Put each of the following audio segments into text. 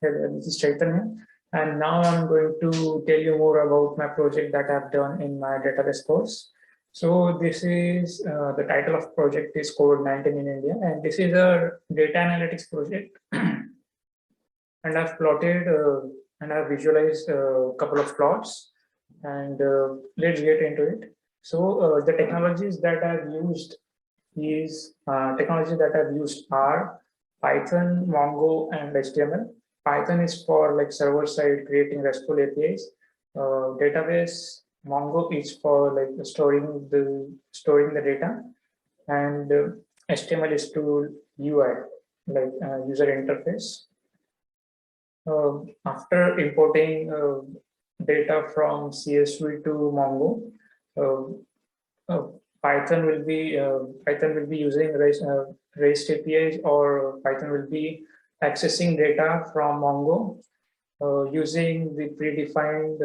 This is Chaitanya, and now I'm going to tell you more about my project that I've done in my database course. So this is the title of project is COVID-19 in India, and this is a data analytics project. And I've plotted and I've visualized a couple of plots, and let's get into it. So the technologies that I've used are Python, Mongo, and HTML. Python is for like server side creating RESTful APIs. Database Mongo is for like storing the data, and HTML is to UI, like user interface. After importing data from CSV to Mongo, Python will be using REST APIs, or Python will be accessing data from Mongo using the predefined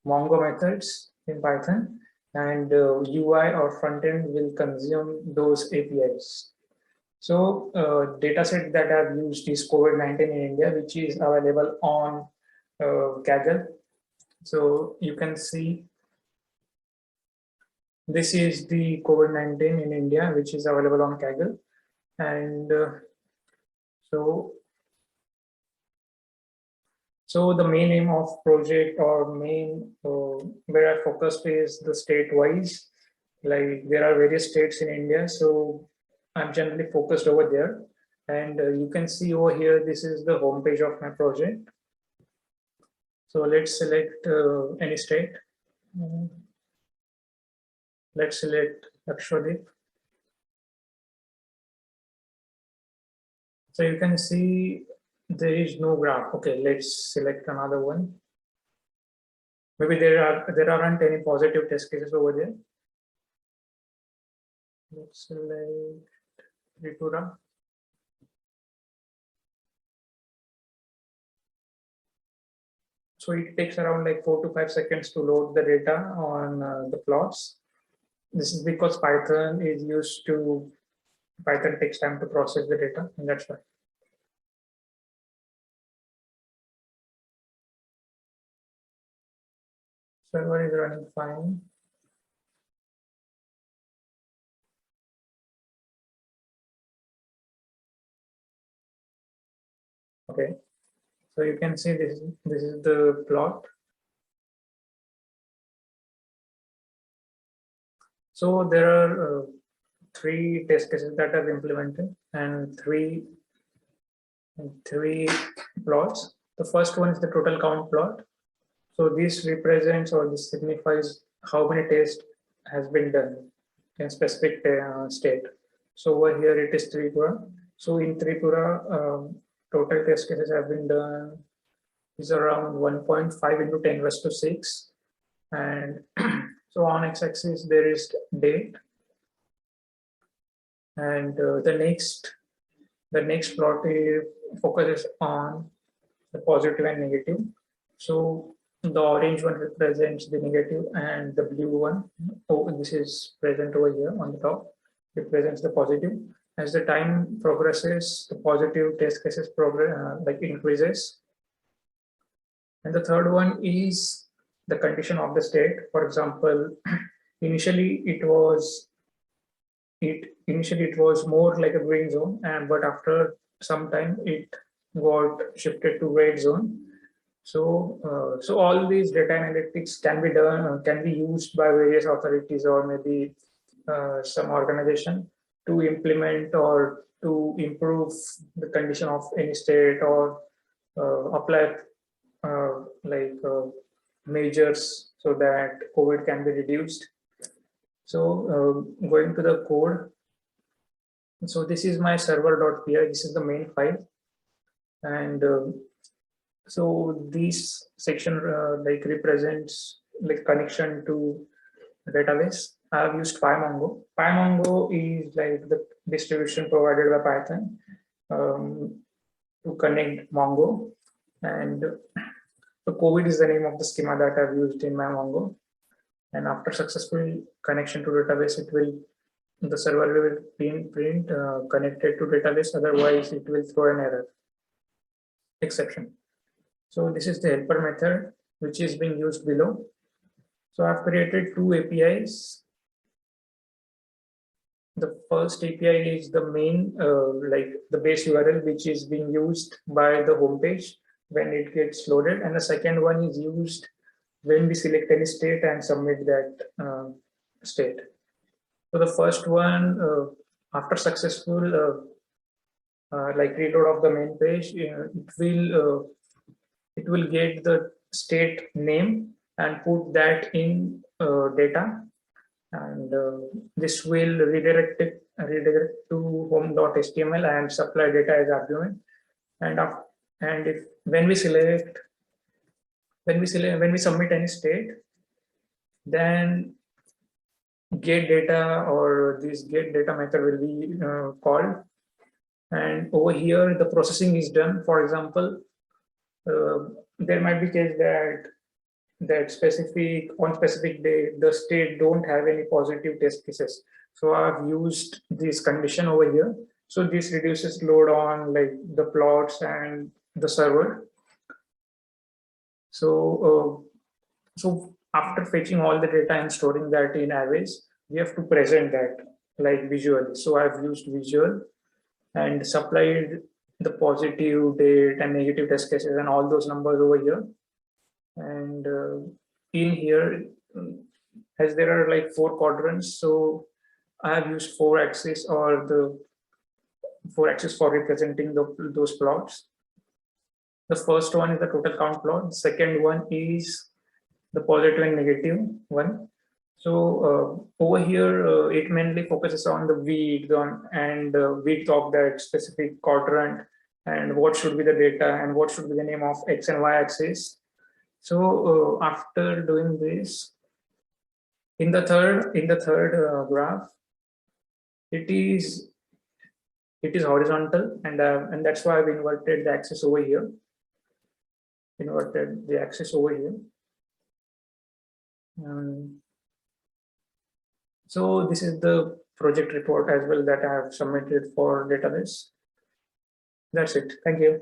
Mongo methods in Python, and UI or frontend will consume those APIs. So dataset that I've used is COVID-19 in India, which is available on Kaggle. So you can see this is the COVID-19 in India, which is available on Kaggle. And so the main aim of project, or main where I focused, is the state-wise. Like there are various states in India, so I'm generally focused over there. And you can see over here, this is the home page of my project. So let's select any state. Let's select Lakshadweep. So you can see there is no graph. Okay, let's select another one. Maybe there aren't any positive test cases over there. Let's select Tripura. So it takes around like 4 to 5 seconds to load the data on the plots. This is because Python takes time to process the data, and that's why. Server is running fine. Okay, so you can see this is the plot. So there are 3 test cases that I've implemented, and three plots. The first one is the total count plot. So this represents, or this signifies, how many tests has been done in a specific state. So over here it is Tripura. So in Tripura, total test cases have been done is around 1.5 into 10⁻⁶. And so on x-axis there is date, and the next plot focuses on the positive and negative. So the orange one represents the negative, and the blue one, this is present over here on the top, represents the positive. As the time progresses, the positive test cases increases. And the third one is the condition of the state. For example, initially it was more like a green zone, but after some time it got shifted to red zone. So all these data analytics can be used by various authorities, or maybe some organization, to implement or to improve the condition of any state, or apply measures so that COVID can be reduced. So going to the code. So this is my server.py. This is the main file, and so this section represents like connection to the database. I have used PyMongo. PyMongo is like the distribution provided by Python to connect Mongo, and so COVID is the name of the schema that I've used in my Mongo. And after successful connection to database, the server will print connected to database. Otherwise, it will throw an error. exception. So this is the helper method which is being used below. So I've created two APIs. The first API is the main, like the base URL, which is being used by the homepage when it gets loaded. And the second one is used when we select any state and submit that state. So the first one, after successful like reload of the main page, it will get the state name and put that in data, and this will redirect to home.html and supply data as argument. And if when we submit any state, then get data or this get data method will be called, and over here the processing is done. For example, there might be case that on specific day the state don't have any positive test cases, so I've used this condition over here. So this reduces load on like the plots and the server. So so after fetching all the data and storing that in arrays, we have to present that like visually. So I've used visual and supplied the positive date and negative test cases and all those numbers over here. And in here, as there are like 4 quadrants, so I have used 4 axes or the 4 axes for representing those plots. The first one is the total count plot. The second one is the positive and negative one. So over here, it mainly focuses on the width and width of that specific quadrant, and what should be the data and what should be the name of X and Y axis. So after doing this, in the third graph, it is horizontal, and that's why I've inverted the axis over here. Inverted the axis over here. So this is the project report as well that I have submitted for database. That's it. Thank you.